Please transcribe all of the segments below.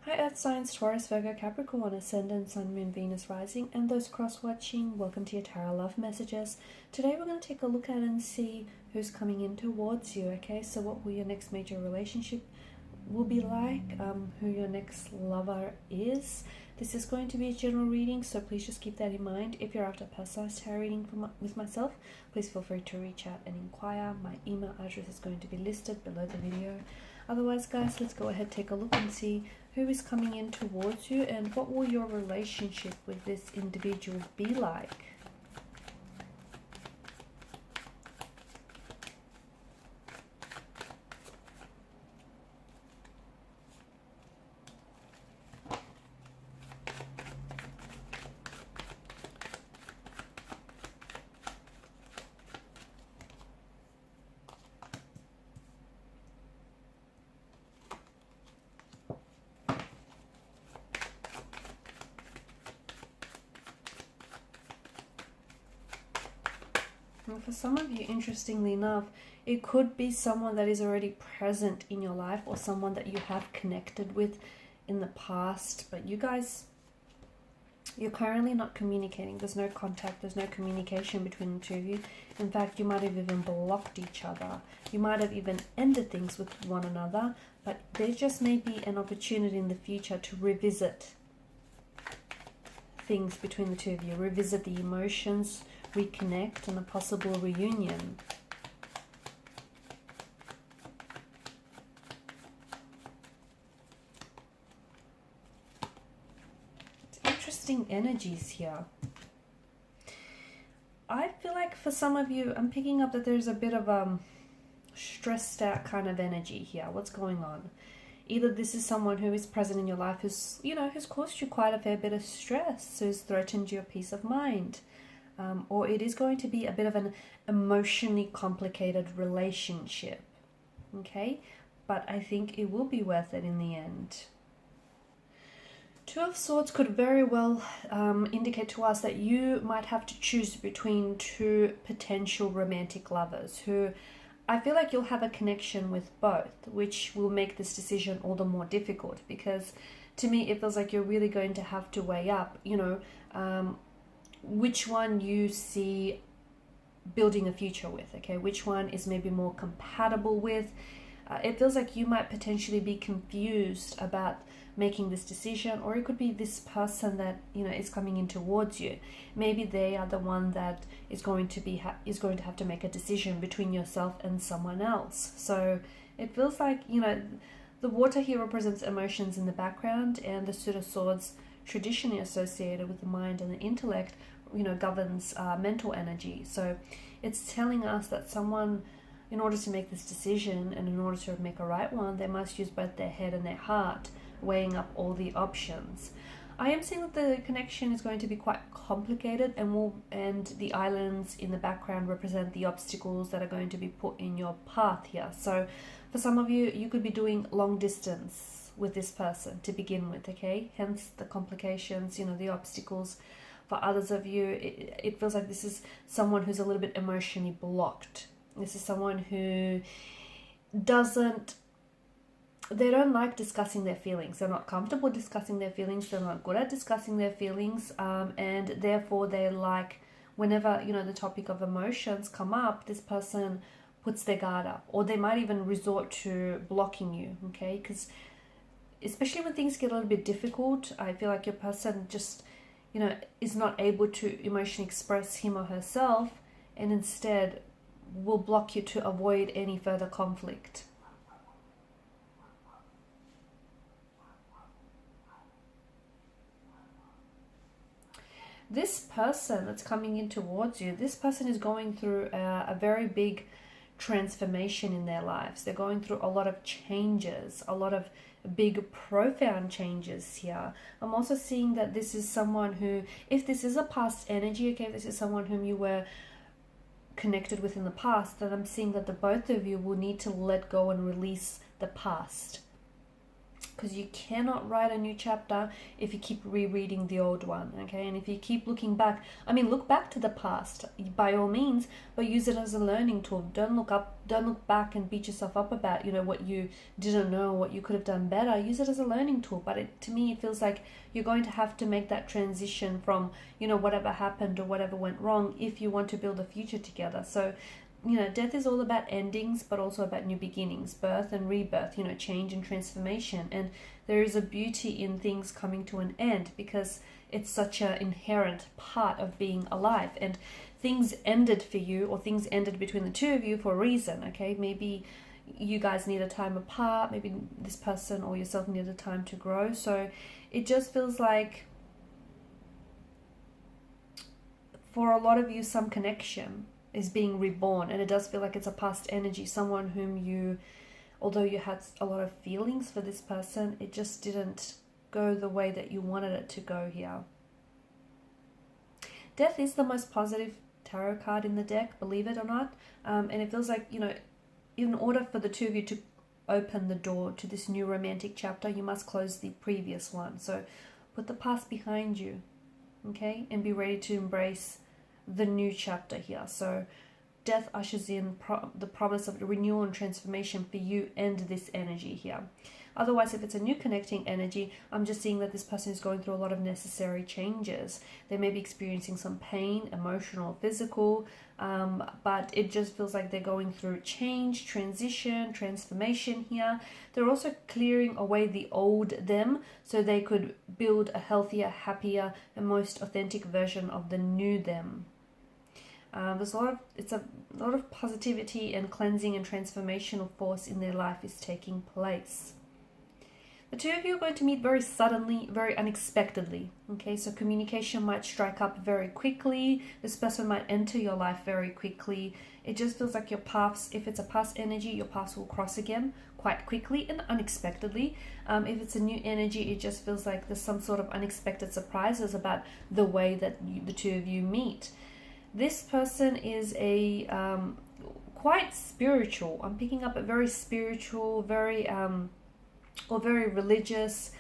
Hi Earth signs, Taurus, Virgo, Capricorn, Ascendant, Sun, Moon, Venus, Rising, and those cross-watching, welcome to your Tarot Love Messages. Today we're going to take a look at and see who's coming in towards you, okay? So what will your next major relationship will be like, who your next lover is. This is going to be a general reading, so please just keep that in mind. If you're after a personalized tarot reading with myself, please feel free to reach out and inquire. My email address is going to be listed below the video. Otherwise, guys, let's go ahead, take a look and see who is coming in towards you and what will your relationship with this individual be like. And for some of you, interestingly enough, it could be someone that is already present in your life or someone that you have connected with in the past, but you guys, you're currently not communicating. There's no contact, there's no communication between the two of you. In fact, you might have even blocked each other. You might have even ended things with one another, but there just may be an opportunity in the future to revisit things between the two of you, revisit the emotions, reconnect, and a possible reunion. It's interesting energies here. I feel like for some of you, I'm picking up that there's a bit of stressed out kind of energy here. What's going on? Either this is someone who is present in your life who's, who's caused you quite a fair bit of stress, who's threatened your peace of mind. Or it is going to be a bit of an emotionally complicated relationship, okay? But I think it will be worth it in the end. Two of Swords could very well indicate to us that you might have to choose between two potential romantic lovers who I feel like you'll have a connection with both, which will make this decision all the more difficult because to me it feels like you're really going to have to weigh up, which one you see building a future with, okay? Which one is maybe more compatible with. It feels like you might potentially be confused about making this decision, or it could be this person that is coming in towards you. Maybe they are the one that is going to have to make a decision between yourself and someone else. So it feels like the water here represents emotions in the background, and the Suit of Swords, traditionally associated with the mind and the intellect, governs mental energy. So it's telling us that someone, in order to make this decision and in order to make a right one, they must use both their head and their heart, weighing up all the options. I am seeing that the connection is going to be quite complicated, and the islands in the background represent the obstacles that are going to be put in your path here. So for some of you, you could be doing long distance with this person to begin with, okay? Hence the complications, the obstacles. For others of you, it feels like this is someone who's a little bit emotionally blocked. This is someone who they don't like discussing their feelings. They're not comfortable discussing their feelings. They're not good at discussing their feelings. And therefore they like, whenever, the topic of emotions come up, this person puts their guard up, or they might even resort to blocking you, okay? Because especially when things get a little bit difficult, I feel like your person just, is not able to emotionally express him or herself, and instead will block you to avoid any further conflict. This person that's coming in towards you, this person is going through a very big transformation in their lives. They're going through a lot of changes, a lot of big profound changes here. I'm also seeing that this is someone who, if this is a past energy, okay, if this is someone whom you were connected with in the past, then I'm seeing that the both of you will need to let go and release the past. because you cannot write a new chapter if you keep rereading the old one, okay? And if you keep looking back, I mean, look back to the past by all means, but use it as a learning tool. Don't look back and beat yourself up about, you know, what you didn't know, what you could have done better. Use it as a learning tool. But to me, it feels like you're going to have to make that transition from, you know, whatever happened or whatever went wrong if you want to build a future together. So, you know, death is all about endings, but also about new beginnings, birth and rebirth, you know, change and transformation. And there is a beauty in things coming to an end, because it's such an inherent part of being alive. And things ended for you, or things ended between the two of you for a reason, okay? Maybe you guys need a time apart, maybe this person or yourself needed time to grow. So it just feels like, for a lot of you, some connection is being reborn, and it does feel like it's a past energy, someone whom you, although you had a lot of feelings for this person, it just didn't go the way that you wanted it to go here. Death is the most positive tarot card in the deck, believe it or not, and it feels like, you know, in order for the two of you to open the door to this new romantic chapter, you must close the previous one. So put the past behind you, okay, and be ready to embrace the new chapter here. So death ushers in the promise of renewal and transformation for you and this energy here. Otherwise, if it's a new connecting energy, I'm just seeing that this person is going through a lot of necessary changes. They may be experiencing some pain, emotional, physical, but it just feels like they're going through change, transition, transformation here. They're also clearing away the old them so they could build a healthier, happier, and most authentic version of the new them. There's a lot of positivity and cleansing and transformational force in their life is taking place. The two of you are going to meet very suddenly, very unexpectedly. Okay, so communication might strike up very quickly. This person might enter your life very quickly. It just feels like your paths, if it's a past energy, your paths will cross again quite quickly and unexpectedly. If it's a new energy, it just feels like there's some sort of unexpected surprises about the way that the two of you meet. This person is a quite spiritual. I'm picking up a very spiritual, very religious.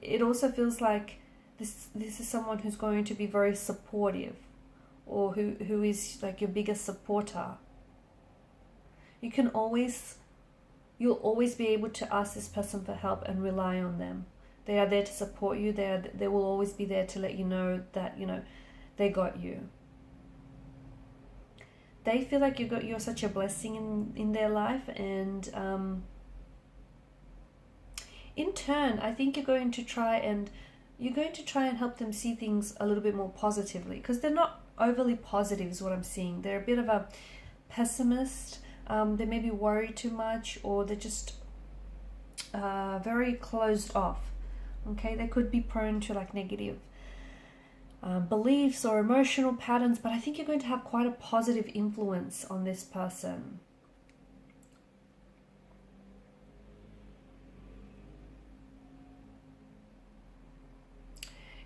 It also feels like this is someone who's going to be very supportive, or who is like your biggest supporter. You'll always be able to ask this person for help and rely on them. They are there to support you. They will always be there to let you know that, you know, they got you. They feel like you're such a blessing in their life, and in turn, I think you're going to try and help them see things a little bit more positively, because they're not overly positive is what I'm seeing. They're a bit of a pessimist. They may be worried too much, or they're just very closed off. Okay, they could be prone to like negative beliefs or emotional patterns, but I think you're going to have quite a positive influence on this person.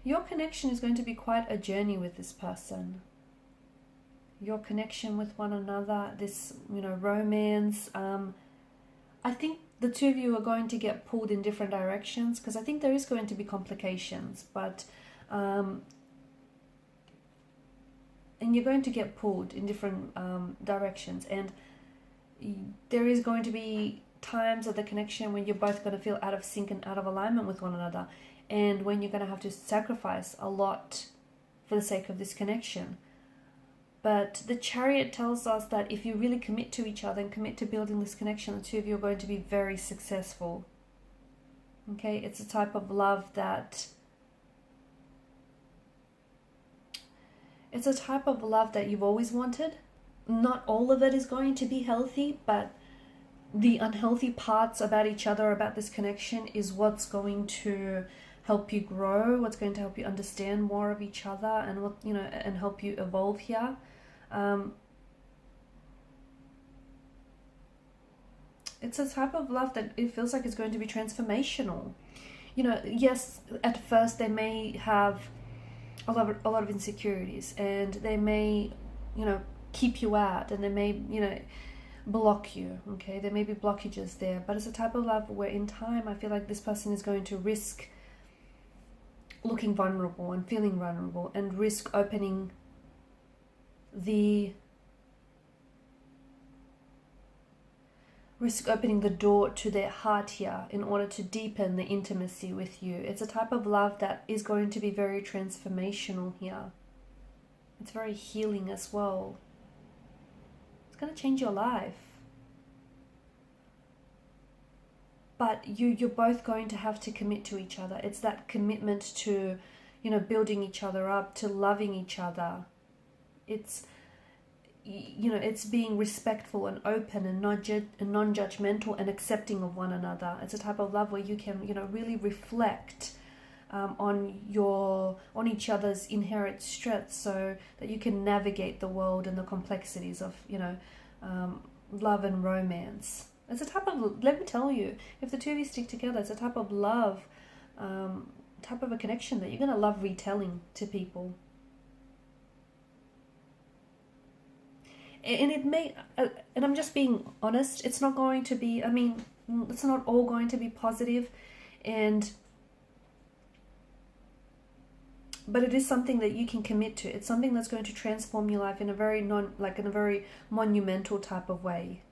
Your connection is going to be quite a journey with this person. Your connection with one another, this, you know, romance. I think the two of you are going to get pulled in different directions, because I think there is going to be complications, but and you're going to get pulled in different directions, and there is going to be times of the connection when you're both going to feel out of sync and out of alignment with one another, and when you're going to have to sacrifice a lot for the sake of this connection. But the Chariot tells us that if you really commit to each other and commit to building this connection, the two of you are going to be very successful. Okay, it's a type of love that you've always wanted. Not all of it is going to be healthy, but the unhealthy parts about each other, about this connection, is what's going to help you grow, what's going to help you understand more of each other, and what, you know, and help you evolve here. It's a type of love that it feels like it's going to be transformational. You know, yes, at first they may have a lot of insecurities, and they may, you know, keep you out, and they may, you know, block you, okay? There may be blockages there, but it's a type of love where in time I feel like this person is going to risk looking vulnerable and feeling vulnerable, and risk opening the door to their heart here in order to deepen the intimacy with you. It's a type of love that is going to be very transformational here. It's very healing as well. It's going to change your life. But you're both going to have to commit to each other. It's that commitment to, you know, building each other up, to loving each other. It's, you know, it's being respectful and open and non-judgmental and accepting of one another. It's a type of love where you can, you know, really reflect on each other's inherent strengths, so that you can navigate the world and the complexities of, you know, love and romance. It's a type of, let me tell you, if the two of you stick together, it's a type of love, type of a connection that you're going to love retelling to people. And it may, and I'm just being honest, it's not going to be, I mean, it's not all going to be positive, but it is something that you can commit to. It's something that's going to transform your life in a very in a very monumental type of way.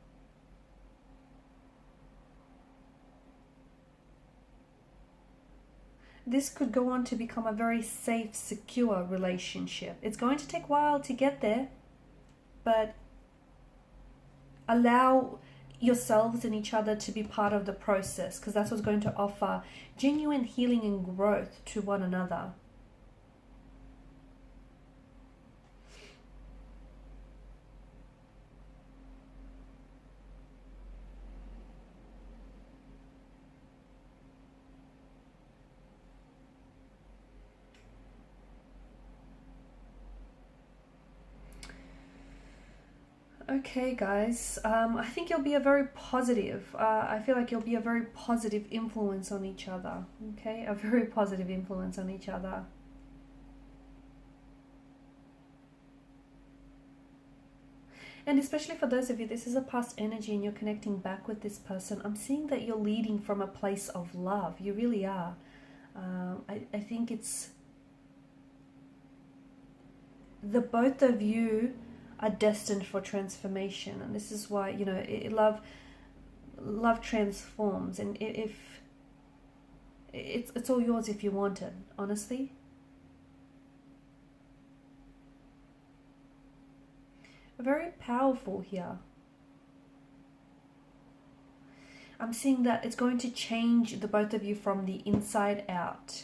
This could go on to become a very safe, secure relationship. It's going to take a while to get there, but allow yourselves and each other to be part of the process, because that's what's going to offer genuine healing and growth to one another. Okay, guys, I think you'll be a very positive, I feel like you'll be a very positive influence on each other, okay? A very positive influence on each other. And especially for those of you, this is a past energy and you're connecting back with this person. I'm seeing that you're leading from a place of love. You really are. I think it's the both of you are destined for transformation, and this is why, you know, love transforms, and if it's all yours if you want it, honestly. Very powerful here. I'm seeing that it's going to change the both of you from the inside out.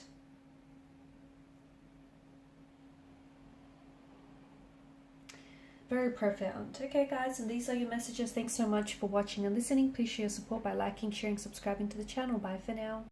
Very profound. Okay, guys, and these are your messages. Thanks so much for watching and listening. Please share your support by liking, sharing, subscribing to the channel. Bye for now.